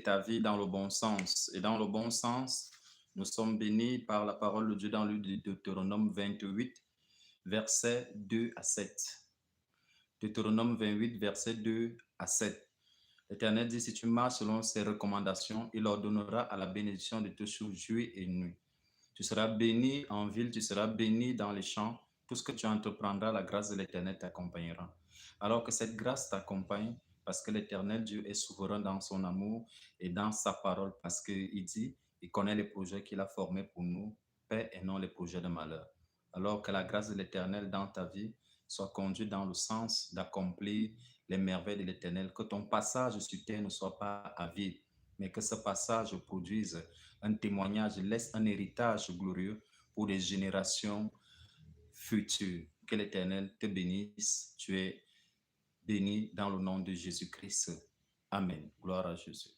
ta vie dans le bon sens. Et dans le bon sens, nous sommes bénis par la parole de Dieu dans le Deutéronome 28, versets 2 à 7. Deutéronome 28, versets 2 à 7. L'Éternel dit, si tu marches selon ses recommandations, il ordonnera à la bénédiction de te jour et nuit. Tu seras béni en ville, tu seras béni dans les champs. Tout ce que tu entreprendras, la grâce de l'Éternel t'accompagnera. Alors que cette grâce t'accompagne, parce que l'Éternel Dieu est souverain dans son amour et dans sa parole, parce qu'il dit, il connaît les projets qu'il a formés pour nous, paix et non les projets de malheur. Alors que la grâce de l'Éternel dans ta vie soit conduite dans le sens d'accomplir les merveilles de l'Éternel, que ton passage sur terre ne soit pas à vide, mais que ce passage produise un témoignage, laisse un héritage glorieux pour les générations futures. Que l'Éternel te bénisse. Tu es béni dans le nom de Jésus-Christ. Amen. Gloire à Jésus.